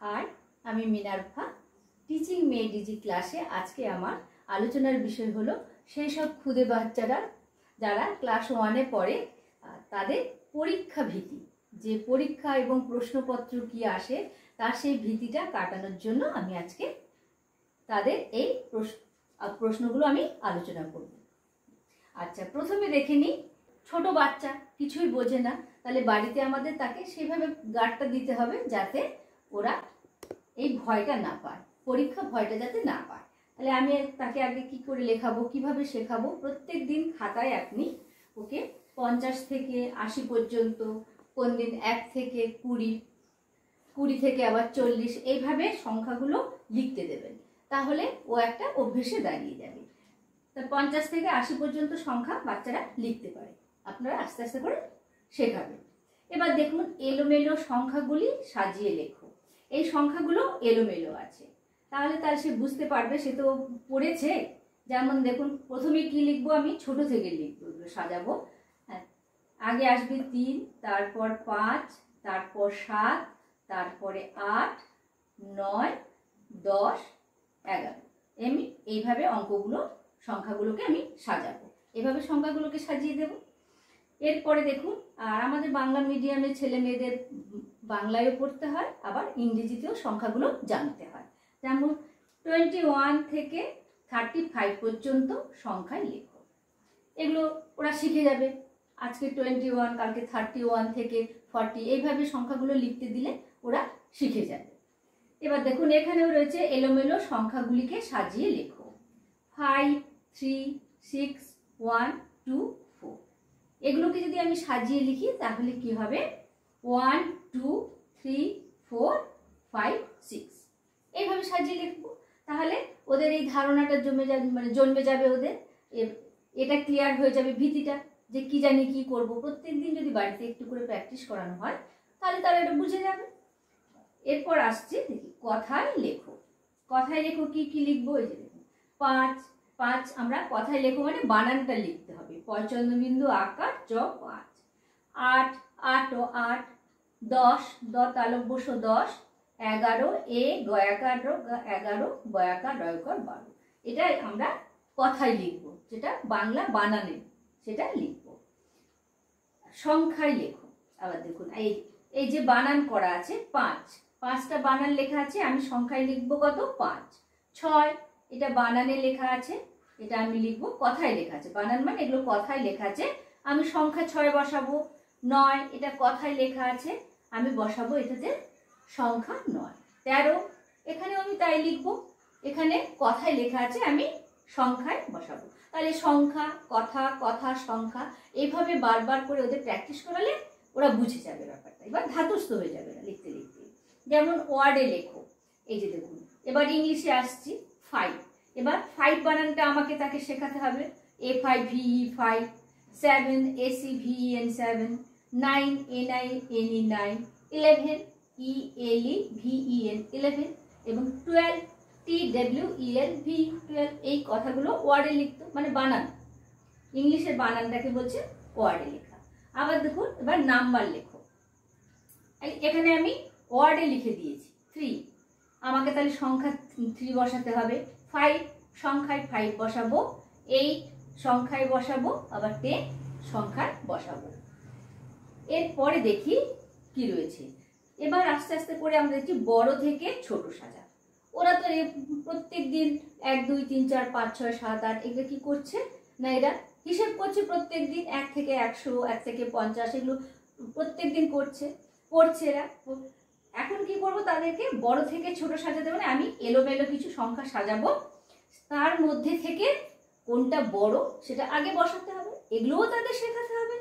High, আমি Minerva. Teaching মেয়ে DG ক্লাসে আজকে আমার আলোচনার বিষয় হলো সেই সব ক্ষুদে বাচ্চারা যারা ক্লাস 1-এ পড়ে তাদের পরীক্ষা ভীতি, যে পরীক্ষা এবং প্রশ্নপত্র কি আসে তার সেই ভীতিটা কাটানোর জন্য আমি আজকে তাদের এই প্রশ্নগুলো আমি আলোচনা করব। আচ্ছা, প্রথমে দেখে নিই, ছোট বাচ্চা কিছুই বোঝে না, তাহলে বাড়িতে আমাদের তাকে সেইভাবে গার্ডটা দিতে হবে যাতে ওরা এই ভয়টা না পায়, পরীক্ষা ভয়টা যাতে না পায়। তাহলে আমি তাকে আগে কি করে লেখাবো, কিভাবে শেখাবো, প্রত্যেক দিন খাতায় আপনি ওকে 50 থেকে 80 পর্যন্ত, কোন দিন 1 থেকে 20, 20 থেকে আবার 40, এইভাবে সংখ্যাগুলো লিখতে দেবেন। তাহলে ও একটা অভ্যেসে দাঁড়িয়ে যাবে। তা 50 থেকে 80 পর্যন্ত সংখ্যা বাচ্চারা লিখতে পারে, আপনারা আস্তে আস্তে করে শেখাবেন। এবার দেখুন, এলোমেলো সংখ্যাগুলি সাজিয়ে লেখো। এই সংখ্যাগুলো এলোমেলো আছে, তাহলে সে বুঝতে পারবে, সে তো পড়েছে। যেমন দেখুন, প্রথমে কি লিখবো, আমি ছোট থেকে লিখবো, সাজাবো। হ্যাঁ, আগে আসবে 3, তারপর 5, তারপর 7, তারপরে 8, 9, 10, 11। এমনি এইভাবে সংখ্যাগুলোকে আমি সাজাবো, এভাবে সংখ্যাগুলোকে সাজিয়ে দেব। এরপরে দেখুন, আর আমাদের বাংলা মিডিয়ামের ছেলে মেয়েদের বাংলায়ও পড়তে হয়, আবার ইংরেজিতেও সংখ্যাগুলো জানতে হয়। যেমন 21 থেকে 35 পর্যন্ত সংখ্যায় লেখো। এগুলো ওরা শিখে যাবে। আজকে 21, কালকে 31 থেকে 40, এইভাবে সংখ্যাগুলো লিখতে দিলে ওরা শিখে যাবে। এবার দেখুন, এখানেও রয়েছে এলোমেলো সংখ্যাগুলিকে সাজিয়ে লেখো। 5, 3, 6, 1, 2, 4। এগুলোকে যদি আমি সাজিয়ে লিখি তাহলে কি হবে, 1, 2, 3, 4, 5, 6, এইভাবে সাজিয়ে লিখবো। তাহলে ওদের এই ধারণাটা জন্মে যাবে, ওদের এটা ক্লিয়ার হয়ে যাবে, ভীতিটা, যে কি জানি কি করব। প্রত্যেকদিন যদি বাড়িতে একটু করে প্র্যাকটিস করানো হয় তাহলে তারা এটা বুঝে যাবে। এরপর আসছে, দেখি, কথায় লেখো। কথায় লেখো কি কি লিখবো, এই যে দেখুন, 5 আমরা কথায় লেখো মানে বানানটা লিখতে হবে। পয়চন্দ্রবিন্দু আকার চ 5। 8, 8 ও 8। 10, দ তালব্য 10। 11, এ গয়াকার 11, বয়াকার রয়কার 12। এটাই আমরা কথায় লিখবো, যেটা বাংলা বানানে সেটা লিখবো। সংখ্যায় লেখো। আবার দেখুন, এই যে বানান করা আছে 5টা বানান লেখা আছে, আমি সংখ্যায় লিখবো কত, 5। 6, এটা বানানে লেখা আছে, এটা আমি লিখবো কথায় লেখা আছে। বানান মানে এগুলো কথায় লেখা আছে, আমি সংখ্যা 6 বসাবো। 9, এটা কথায় লেখা আছে, আমি বসাবো এটাতে সংখ্যা 9। 13, এখানেও আমি তাই লিখবো, এখানে কথায় লেখা আছে, আমি সংখ্যায় বসাবো। তাহলে সংখ্যা, কথা, কথা, সংখ্যা, এইভাবে বারবার করে ওদের প্র্যাকটিস করালে ওরা বুঝে যাবে ব্যাপারটা, এবার ধাতস্থ হয়ে যাবে না লিখতে লিখতে। যেমন ওয়ার্ডে লেখো, এই যে দেখুন, এবার ইংলিশে আসছি 5। এবার 5 বানানটা আমাকে তাকে শেখাতে হবে। A5VE5, 7 ACVEN 7, 9 NINE9, 11 ELEVEN 11, এবং 12 TWELV12। এই কথাগুলো ওয়ার্ডে লিখতো, মানে বানান, ইংলিশের বানানটাকে বলছে ওয়ার্ডে লেখা। আবার দেখুন, এবার নাম্বার লেখো। এখানে আমি ওয়ার্ডে লিখে দিয়েছি 3, আমাকে তাহলে সংখ্যা 3 বসাতে হবে। 5 সংখ্যায় 5 বসাবো, 8 সংখ্যায় বসাবো, আবার 10 সংখ্যায় বসাবো। এরপরে দেখি কি রয়েছে। এবার আস্তে আস্তে করে আমরা দেখছি বড় থেকে ছোট সাজা। ওরা তো প্রত্যেক দিন 1, 2, 3, 4, 5, 6, 7, 8 এগুলো কি করছে না, এরা হিসেব করছে প্রত্যেক দিন। 1 থেকে 100, 1 থেকে 50, এগুলো প্রত্যেক দিন পড়ছে এরা। এখন কি করব, তাদেরকে বড় থেকে ছোট সাজাতে, মানে আমি এলোমেলো কিছু সংখ্যা সাজাবো, তার মধ্যে থেকে কোনটা বড় সেটা আগে বসাতে হবে। এগুলোও তাদের শেখাতে হবে,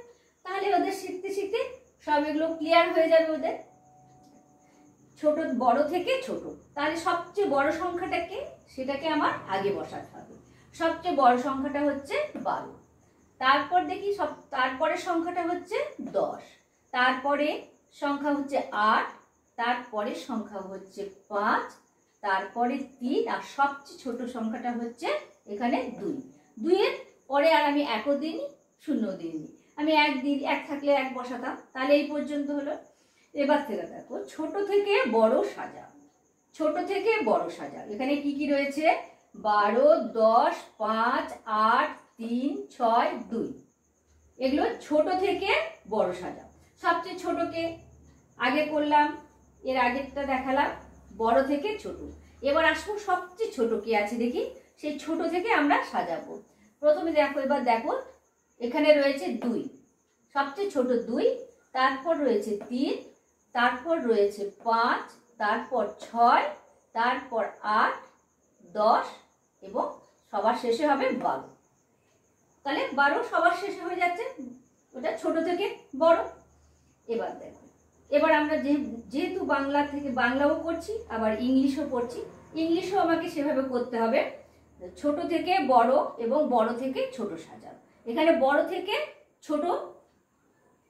তাহলে ওদের শিখতে শিখতে সব এগুলো ক্লিয়ার হয়ে যাবে ওদের। বড় থেকে ছোট, তাহলে সবচেয়ে বড় সংখ্যাটাকে, সেটাকে আমার আগে বসাতে হবে। সবচেয়ে বড় সংখ্যাটা হচ্ছে 12। তারপর দেখি তারপরে সংখ্যাটা হচ্ছে 10, তারপরে সংখ্যা হচ্ছে 8, তারপরে সংখ্যা হচ্ছে 5, তারপরে 3, আর সবচেয়ে ছোট সংখ্যাটা হচ্ছে এখানে 2। 2 এর পরে আর আমি 1 দিইনি, 0 দিইনি, আমি 1 দিই, 1 থাকলে 1 বসাতাম, তাহলে এই পর্যন্ত হলো। এবার থেকে দেখো, ছোট থেকে বড় সাজা। ছোট থেকে বড় সাজাও। এখানে কি কি রয়েছে? 12, 10, 5, 8, 3, 6, 2। এগুলো ছোট থেকে বড় সাজাও। সবচেয়ে ছোটকে আগে করলাম, এর আগেরটা দেখালাম, বড় থেকে ছোট। এবার আসবো সবচেয়ে ছোট কি আছে দেখি, সেই ছোট থেকে আমরা সাজাবো। প্রথমে দেখো, এবার দেখো এখানে রয়েছে 2, সবচেয়ে ছোট 2, তারপর রয়েছে 3, তারপর রয়েছে 5, তারপর 6, তারপর 8, 10 এবং সবার শেষে হবে 12। তাহলে 12 সবার শেষে হয়ে যাচ্ছে, ওটা ছোট থেকে বড়। এবার দেখো, এবার আমরা যেহেতু বাংলা থেকে বাংলাও করছি, আবার ইংলিশও পড়ছি, ইংলিশও আমাকে সেভাবে করতে হবে। ছোট থেকে বড় এবং বড় থেকে ছোট সাজাও। এখানে বড় থেকে ছোট,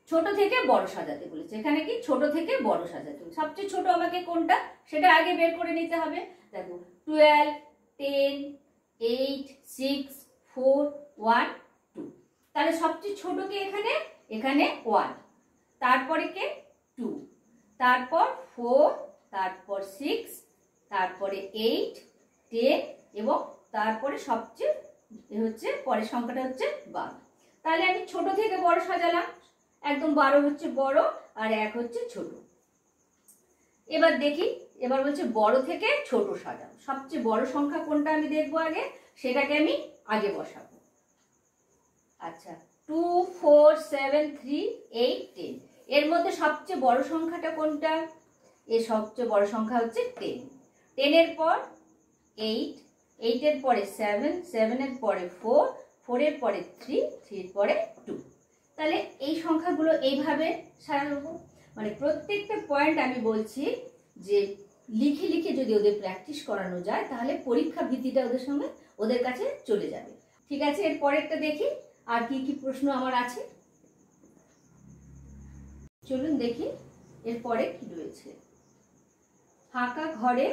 ছোট থেকে বড় সাজাতে বলেছে। এখানে কি ছোট থেকে বড় সাজাতে হবে। সবচেয়ে ছোট আমাকে কোনটা সেটা আগে বের করে নিতে হবে। দেখো 12, 10, 8, 6, 4, 1, 2। তাহলে সবচেয়ে ছোট কে এখানে? এখানে 1, তারপরে কে 2, তারপর 4, তারপর 6, তারপরে 8, 10 এবং তারপরে সবচেয়ে হচ্ছে পরের সংখ্যাটা হচ্ছে 12। তাহলে আমি ছোট থেকে বড় সাজালাম, একদম 12 হচ্ছে বড় আর 1 হচ্ছে ছোট। এবার দেখি, এবার বলছে বড় থেকে ছোট সাজাও। সবচেয়ে বড় সংখ্যা কোনটা আমি দেখবো আগে, সেটাকে আমি আগে বসাবো। আচ্ছা, 2, 4, 7, 3, 8, 10। এর মধ্যে সবচেয়ে বড় সংখ্যাটা কোনটা? এর সবচেয়ে বড় সংখ্যা হচ্ছে 10। 10 এর পর 8, 8 এর পরে 7, 7 এর পরে 4, 4 এর পরে 3, 3 এর পরে 2। তাহলে এই সংখ্যাগুলো এইভাবে সাজাবো। মানে প্রত্যেকটা পয়েন্ট আমি বলছি যে লিখে লিখে যদি ওদের প্র্যাকটিস করানো যায়, তাহলে পরীক্ষা ভীতিটা ওদের সঙ্গে ওদের কাছে চলে যাবে। ঠিক আছে, এর পরেরটা দেখি আর কি কি প্রশ্ন আমার আছে। চলুন দেখি এরপরে কি রয়েছে। ফাঁকা ঘরে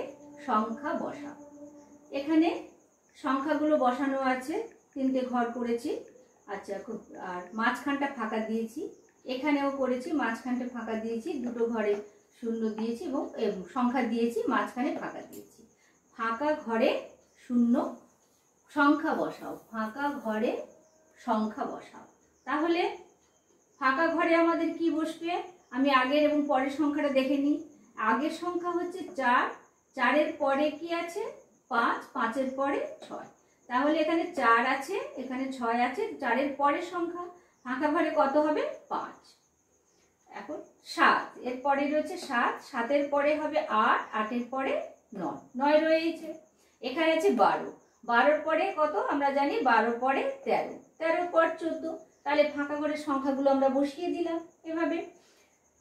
সংখ্যা বসা। এখানে সংখ্যাগুলো বসানো আছে, 3টে ঘর করেছি। আচ্ছা, আর মাঝখানটা ফাঁকা দিয়েছি, এখানেও করেছি, মাঝখানটা ফাঁকা দিয়েছি, 2টো ঘরে শূন্য দিয়েছি এবং সংখ্যা দিয়েছি, মাঝখানে ফাঁকা দিয়েছি। ফাঁকা ঘরে শূন্য সংখ্যা বসাও। ফাঁকা ঘরে সংখ্যা বসাও। তাহলে ফাঁকা ঘরে আমাদের কি বসবে? আমি আগের এবং পরের সংখ্যাটা দেখে নিই। আগের সংখ্যা হচ্ছে 4, 4 এর পরে কি আছে? 5, 5 এর পরে 6। তাহলে এখানে 4 আছে, এখানে 6 আছে, 4 এর পরের সংখ্যা ফাঁকা ঘরে কত হবে? 5। এখন 7 এর পরে রয়েছে 7, 7 এর পরে হবে 8, 8 এর পরে 9, 9 রয়েছে। এখানে আছে 12, 12 এর পরে কত আমরা জানি? 12 পরে 13, 13 পর 14। তাহলে ফাঁকা ঘরের সংখ্যাগুলো আমরা বসিয়ে দিলাম এভাবে।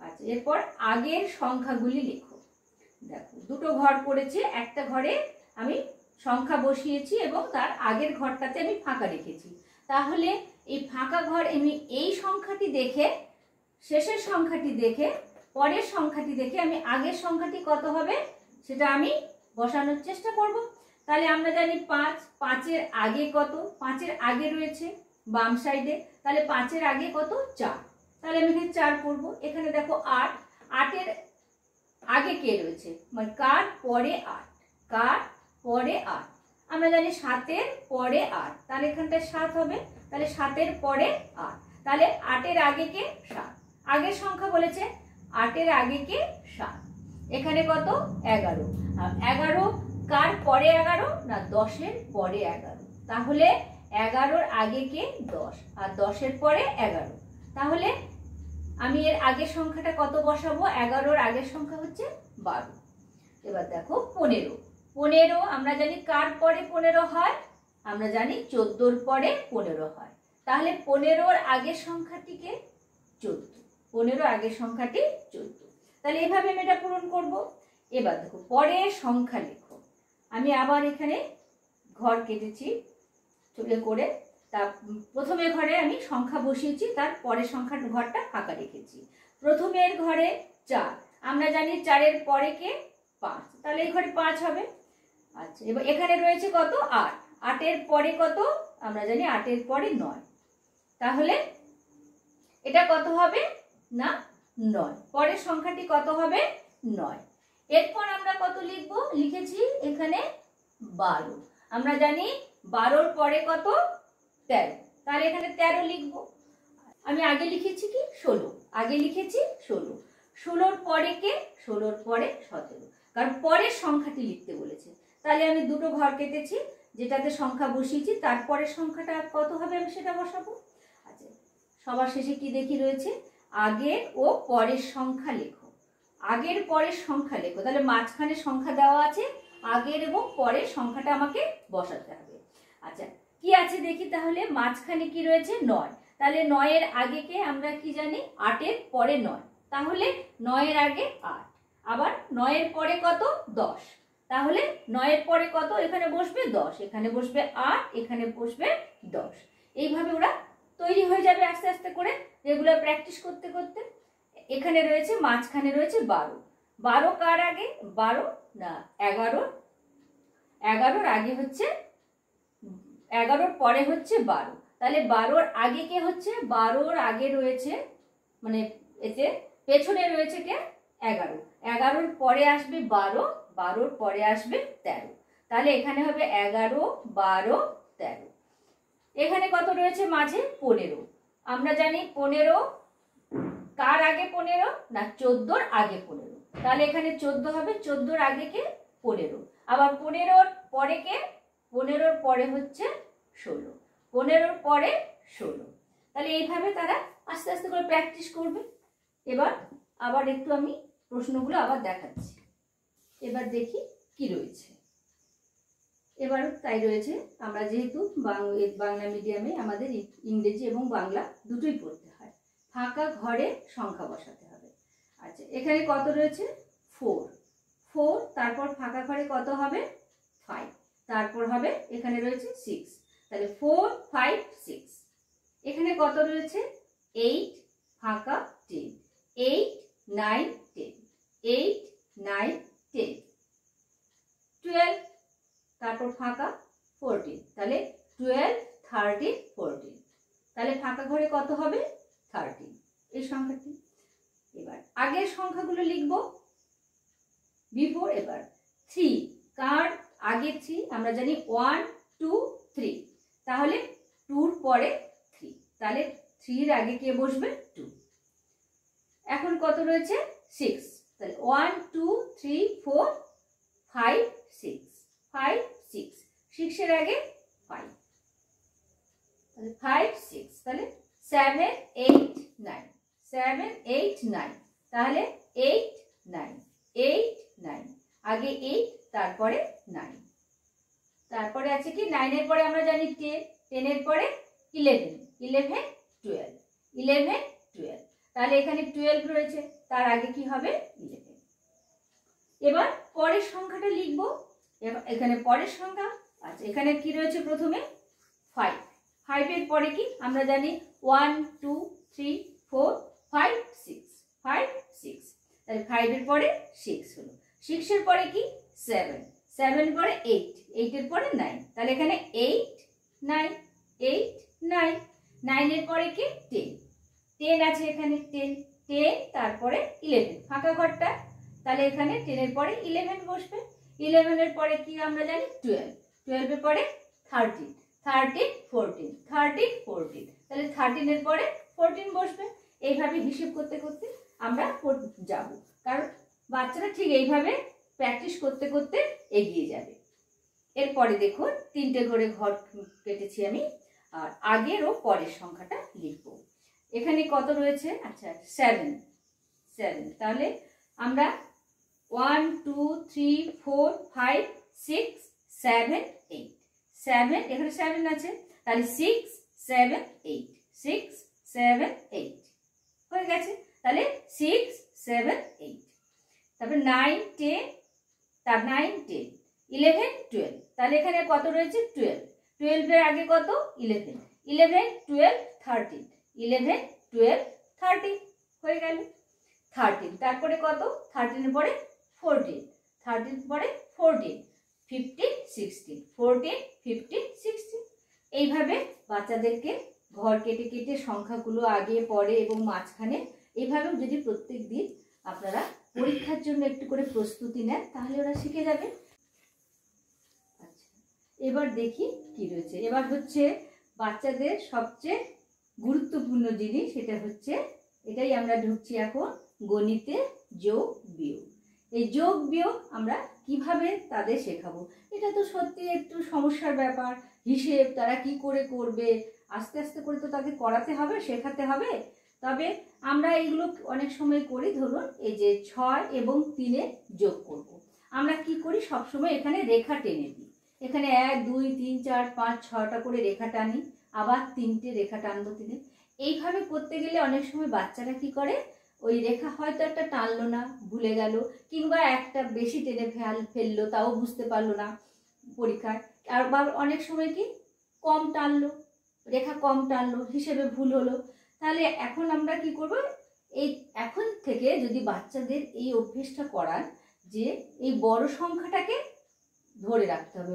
আচ্ছা, এরপর আগের সংখ্যাগুলি লেখো। দেখো 2টো ঘর করেছে, একটা ঘরে আমি সংখ্যা বসিয়েছি এবং তার আগের ঘরটাতে আমি ফাঁকা রেখেছি। তাহলে এই ফাঁকা ঘর আমি এই সংখ্যাটি দেখে, শেষের সংখ্যাটি দেখে, পরের সংখ্যাটি দেখে আমি আগের সংখ্যাটি কত হবে সেটা আমি বসানোর চেষ্টা করব। তাহলে আমরা জানি 5, 5 এর আগে কত? 5 এর আগে রয়েছে বাম সাইডে, তাহলে 5 এর আগে কত? 4। তাহলে আমি এখানে 4 করব। এখানে দেখো 8, 8 এর আগে কে রয়েছে? মানে কার পরে 8? কার পরে 8? আমরা জানি 7 এর পরে 8, তাহলে এখানটা 7 হবে। তাহলে 7 এর পরে 8, তাহলে 8 এর আগে কে? 7। আগের সংখ্যা বলেছে, 8 এর আগে কে? 7। এখানে কত? 11। আর 11 কার পরে 11? না, 10 এর পরে 11। তাহলে 11 আগে কে? 10, আর 10 এর পরে 11। তাহলে আমি এর আগের সংখ্যাটা কত বসাবো? 11 আগের সংখ্যা হচ্ছে 12। এবার দেখো 15। 15 আমরা জানি কার পরে 15 হয়? আমরা জানি 14 পরে 15 হয়। তাহলে 15 আগের সংখ্যাটিকে 14, 15 আগের সংখ্যাটি 14। তাহলে এইভাবে আমি এটা পূরণ করব। এবার দেখো পরের সংখ্যা লেখো। আমি আবার এখানে ঘর কেটেছি চলে করে, তা প্রথমে ঘরে আমি সংখ্যা বসিয়েছি, তার পরের সংখ্যার ঘরটা ফাঁকা রেখেছি। প্রথমের ঘরে 4, আমরা জানি 4 এর পরে কে? 5, তাহলে এই ঘরে 5 হবে। আচ্ছা, এবার এখানে রয়েছে কত? 8, 8 এর পরে কত? আমরা জানি 8 এর পরে 9, তাহলে এটা কত হবে? না 9। পরের সংখ্যাটি কত হবে? 9। এরপর আমরা কত লিখব, লিখেছি এখানে 12। আমরা জানি 12-র পরে কত, 13, তাহলে এখানে 13 লিখব। আমি আগে লিখেছি কি 16, আগে লিখেছি 16, 16-র পরে কে, 16-র পরে 17, কারণ পরের সংখ্যাটি লিখতে বলেছে। তাহলে আমি দুটো ঘর কেটেছি, যেটাতে সংখ্যা বসিয়েছি তারপরের সংখ্যাটা কত হবে আমি সেটা বসাবো। আচ্ছা, সবার শেষে কি দেখি রয়েছে, আগের ও পরের সংখ্যা লেখো। আগের পরের সংখ্যা লেখো, তাহলে মাঝখানে সংখ্যা দেওয়া আছে, আগের এবং পরের সংখ্যাটা আমাকে বসাতে হবে। আচ্ছা, কি আছে দেখি, তাহলে মাঝখানে কি রয়েছে 9, তাহলে 9-এর আগেকে আমরা কি জানি 8-এর পরে 9, তাহলে 9-এর আগে 8, আবার 9-এর পরে কত 10, তাহলে 9-এর পরে কত এখানে বসবে 10, এখানে বসবে 8, এখানে বসবে 10। এইভাবে ওরা তৈরি হয়ে যাবে আস্তে আস্তে করে রেগুলার প্র্যাকটিস করতে করতে। এখানে রয়েছে মাঝখানে রয়েছে 12, 12 কার আগে, 12 না 11, 11-র আগে হচ্ছে, 11-র পরে হচ্ছে 12, তাহলে 12-র আগে কে হচ্ছে, 12-র আগে রয়েছে মানে এতে পেছনে রয়েছে কে 11, 11-র পরে আসবে 12, 12-র পরে আসবে 13, তাহলে এখানে হবে 11, 12, 13। এখানে কত রয়েছে মাঝে 15, আমরা জানি 15 কার আগে 15 না 14-র আগে 15, তাহলে এখানে 14 হবে, 14-র আগে কে 15, আবার 15-র পরে কে, 15-র পরে হচ্ছে 16, 15-র পরে 16, তাহলে এইভাবে তারা আস্তে আস্তে করে প্র্যাকটিস করবে। এবার আবার একটু আমি প্রশ্নগুলো আবার দেখাচ্ছি, এবার দেখি কি রয়েছে। এবার তাই রয়েছে, আমরা যেহেতু বাংলা মিডিয়ামে আমাদের ইংরেজি এবং বাংলা দুটোই পড়তে হয়, ফাঁকা ঘরে সংখ্যা বসাতে হবে। আচ্ছা, এখানে কত রয়েছে 4, 4, তারপর ফাঁকা ঘরে কত হবে 5, তারপর হবে এখানে রয়েছে 6, তাহলে 4, 5, 6। এখানে কত রয়েছে 8, ফাঁকা 10, 8, 9, 10, 8, 9, 10, 12, তারপর ফাঁকা 14, তাহলে 12, 13, 14, তাহলে ফাঁকা ঘরে কত হবে 13, এই সংখ্যাটি। এবার আগের সংখ্যাগুলো লিখব বিফোর। এবার 3, কার আগে 3, আমরা জানি 1, 2, 3, তাহলে 2-র পরে 3, তাহলে 3-র আগে কে বসবে 2। এখন কত রয়েছে 6, তাহলে 1, 2, 3, 4, 5, 6, 5, 6, 6-এর আগে 5, তাহলে 5, 6, তাহলে 7, 8, 9, 7, 8, 9, তাহলে 8, 9, 8, 9, আগে 8, তারপরে 9, তারপরে আছে কি 9-এর পরে আমরা জানি 10, 10-এর পরে 11, 11, 12, 11, 12, তাহলে এখানে 12 রয়েছে, তার আগে কি হবে 11। এবার পরের সংখ্যাটা লিখব, এখানে পরের সংখ্যা। আচ্ছা, এখানে কি রয়েছে প্রথমে 5, 5-এর পরে কি আমরা জানি 1, 2, 3, 4, 5, 6, 5, 6, তাহলে 5-এর পরে 6 হলো। 6-এর পরে কি 7, 7-এর পরে 8, 8-এর পরে 9, তাহলে এখানে 8, 9, 8, 9, 9-এর পরে কি 10, 10 আছে এখানে 10, 10, তারপরে 11, ফাঁকা ঘরটা, তাহলে এখানে 10-এর পরে 11 বসবে। 11-এর পরে কি আমরা জানি 12, 12-এর পরে 13, 13, 14, 13, 14, তাহলে 13-এর পরে 14 বসবে। এইভাবে হিসেব করতে করতে আমরা যাব, কারণ বাচ্চারা ঠিক এইভাবে প্র্যাকটিস করতে করতে এগিয়ে যাবে। এরপরে দেখুন 3টে করে ঘর কেটেছি আমি, আর আগের ও পরের সংখ্যাটা লিখব। এখানে কত রয়েছে, আচ্ছা 7, 7, তাহলে আমরা 1, 2, 3, 4, 5, 6, 7, 8, 7, এখানে 7 আছে, তাহলে 6, 7, 8, 6, 7, 8 হয়ে গেছে, তাহলে 6, 7, 8, তারপর 9, 10, তার 9, 10, 11, 12, তাহলে এখানে কত রয়েছে 12, 12-এর আগে কত 11, 11, 12, 13, 11, 12, 13 হয়ে গেল 13, তারপরে কত 13-এর পরে 14, 13-এর পরে 14, 15, 16, 14, 15, 16, এইভাবে বাচ্চাদেরকে ঘর কেটে কেটে সংখ্যাগুলো আগে পরে এবং মাঝখানে এইভাবে যদি প্রত্যেক দিন আপনারা পরীক্ষার জন্য একটু করে প্রস্তুতি নেন, তাহলে ওরা শিখে যাবে। আচ্ছা, এবার দেখি কি রয়েছে। এবার হচ্ছে বাচ্চাদের সবচেয়ে গুরুত্বপূর্ণ জিনিস, সেটা হচ্ছে এটাই আমরা ঢুকছি এখন, গণিতে যোগ বিয়োগ। এই যোগ বিয়োগ আমরা কিভাবে তাদের শেখাবো, এটা তো সত্যি একটু সমস্যার ব্যাপার। হিসেব তারা কি করে করবে, আস্তে আস্তে করে তো তাকে করাতে হবে, শেখাতে হবে। তবে আমরা এইগুলো অনেক সময় করি, ধরুন এই যে 6 এবং 3 যোগ করব। আমরা কি করি, সবসময় এখানে রেখা টেনে দিই। এখানে 1 2 3 4 5 6টা করে রেখা টানি, আবার 3টে রেখা টানবো 3। এইভাবে করতে গেলে অনেক সময় বাচ্চারা কি করে, ওই রেখা হয়তো একটা টানলো না, ভুলে গেল, কিংবা একটা বেশি টেনে ফেললো, তাও বুঝতে পারলো না পরীক্ষায়। আবার অনেক সময় কি কম টানলো, রেখা কম টানলো, হিসেবে ভুল হলো। তাহলে এখন আমরা কি করব, এই এখন থেকে যদি বাচ্চাদের এই অভ্যেসটা করান যে এই বড় সংখ্যাটাকে ধরে রাখতে হবে,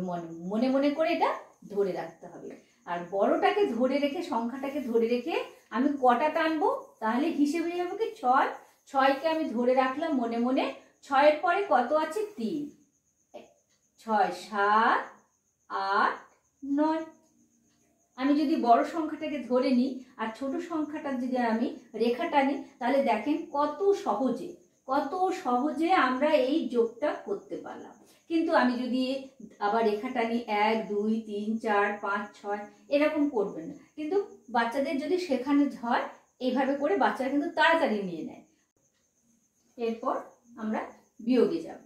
মনে মনে করে এটা ধরে রাখতে হবে। আর বড়টাকে ধরে রেখে, সংখ্যাটাকে ধরে রেখে আমি কটা টানবো, তাহলে হিসেবে যাবো কি 6। 6কে আমি ধরে রাখলাম মনে মনে, 6-এর পরে কত আছে 3, 6 7 8 9। আমি যদি বড় সংখ্যাটাকে ধরে নিই আর ছোট সংখ্যাটা যদি আমি রেখা টানি, তাহলে দেখেন কত সহজে আমরা এই যোগটা করতে পারলাম। কিন্তু আমি যদি আবার রেখা টানি 1 2 3 4 5 6, এরকম করবেন না। কিন্তু বাচ্চাদের যদি শেখানো হয় এইভাবে করে, বাচ্চারা কিন্তু তাড়াতাড়ি নিয়ে নেয়। এরপর আমরা বিয়োগে যাব।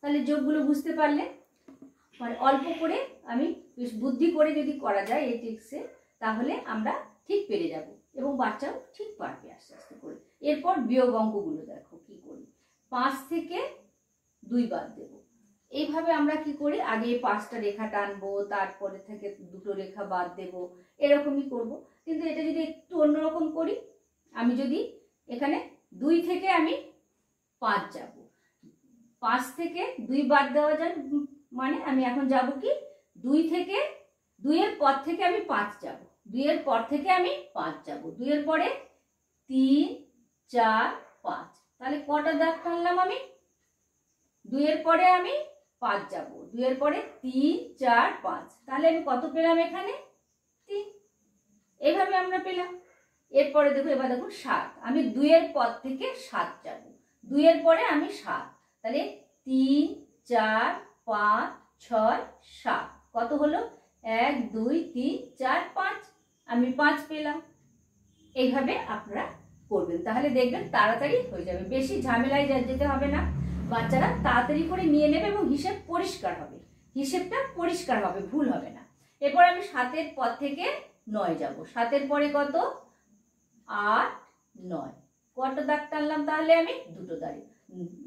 তাহলে যোগগুলো বুঝতে পারলে, মানে অল্প করে আমি বেশ বুদ্ধি করে যদি করা যায় এই ট্রিক্সে, তাহলে আমরা ঠিক পেরে যাব এবং বাচ্চাও ঠিক পারবে আস্তে আস্তে করে। এরপর বিয়োগ অঙ্কগুলো দেখো কি করি। 5 থেকে 2 বাদ দেব। এইভাবে আমরা কি করি, আগে 5টা রেখা টানবো, তারপরে থেকে 2টো রেখা বাদ দেব, এরকমই করব। কিন্তু এটা যদি একটু অন্যরকম করি, আমি যদি এখানে 2 থেকে আমি 5 যাব, 5 থেকে 2 বাদ দেওয়া যায়, মানে আমি এখন যাব কি 2 থেকে, 2 এর পর থেকে আমি 5 যাব, 2 এর পর থেকে আমি 5 যাব, 2 এর পরে 3 4 5। তাহলে কটা দাগ টানলাম আমি, 2 এর পরে আমি 5 যাব, 2 এর পরে 3 4 5। তাহলে আমি কত পেলাম এখানে 3। এইভাবে আমরা পেলাম। এরপরে দেখো, এবার দেখো 7, আমি 2 এর পর থেকে 7 যাব, 2 এর পরে আমি 7। তাহলে 3 4 5 6 7, কত হলো 1 2 3 4 5, আমি 5 পেলাম। এইভাবে আপনারা করবেন, তাহলে দেখবেন তাড়াতাড়ি হয়ে যাবে, বেশি ঝামেলায় যেতে হবে না, বাচ্চারা তাড়াতাড়ি করে নিয়ে নেবে এবং হিসেব পরিষ্কার হবে, হিসেবটা পরিষ্কার হবে, ভুল হবে না। এরপর আমি 7-এর পর থেকে 9 যাব, 7-এর পরে কত 8 9, কটা দাগ টানলাম, তাহলে আমি 2টো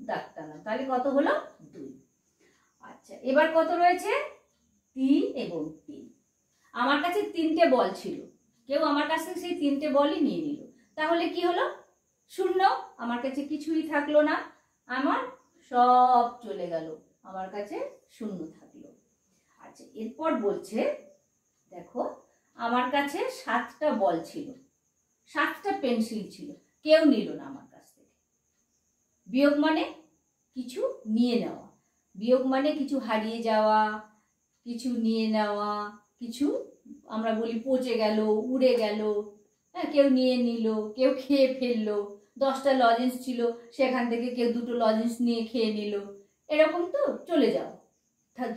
দাগ টানলাম, তাহলে কত হলো 2। আচ্ছা, এবার কত রয়েছে 3 এবং 3। আমার কাছে 3টে বল ছিল, কেউ আমার কাছ থেকে সেই 3টে বলই নিয়ে নিল, তাহলে কি হলো 0, আমার কাছে কিছুই থাকলো না, আমার সব চলে গেল, আমার কাছে 0 থাকলো। আচ্ছা, এরপর বলছে দেখো, আমার কাছে 7টা বল ছিল, 7টা পেন্সিল ছিল, কেউ নিল না আমার কাছ থেকে। বিয়োগ মানে কিছু নিয়ে নেওয়া, বিয়োগ মানে কিছু হারিয়ে যাওয়া, কিছু নিয়ে নেওয়া, কিছু আমরা বলি পচে গেল, উড়ে গেল, হ্যাঁ, কেউ নিয়ে নিল, কেউ খেয়ে ফেললো। 10টা লজেন্স ছিল, সেখান থেকে কেউ 2টো লজেন্স নিয়ে খেয়ে নিল, এরকম তো চলে যাওয়া,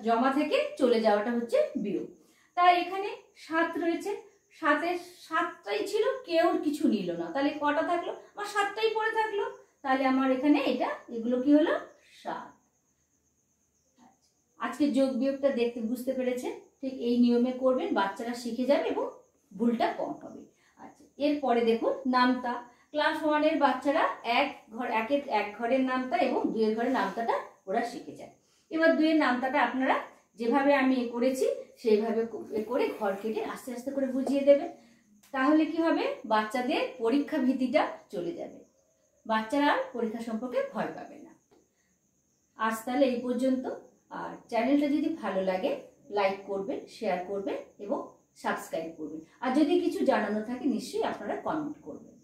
জমা থেকে চলে যাওয়াটা হচ্ছে বিয়োগ। তাই এখানে 7 রয়েছে, 7-এর 7টাই ছিল, কেউ কিছু নিল না, তাহলে কটা থাকলো, আমার 7টাই পড়ে থাকলো, তাহলে আমার এখানে এগুলো কি হলো 7। আজকে যোগ বিয়োগটা দেখতে বুঝতে পেরেছেন, ঠিক এই নিয়মে করবেন, বাচ্চারা শিখে যাবে এবং ভুলটা কম হবে। আচ্ছা, এরপরে দেখুন নামতা। ক্লাস 1-এর বাচ্চারা এক ঘরের নামতা এবং 2-এর ঘরের নামতাটা ওরা শিখে যায়। এবার 2-এর নামতাটা আপনারা যেভাবে আমি করেছি সেইভাবে করে ঘর কেটে আস্তে আস্তে করে বুঝিয়ে দেবেন, তাহলে কি হবে, বাচ্চাদের পরীক্ষা ভীতিটা চলে যাবে, বাচ্চারা আর পরীক্ষা সম্পর্কে ভয় পাবে না। আজ তাহলে এই পর্যন্ত। আর চ্যানেলটা যদি ভালো লাগে লাইক করবেন, শেয়ার করবেন এবং সাবস্ক্রাইব করবেন। আর যদি কিছু জানানো থাকে নিশ্চয়ই আপনারা কমেন্ট করবেন।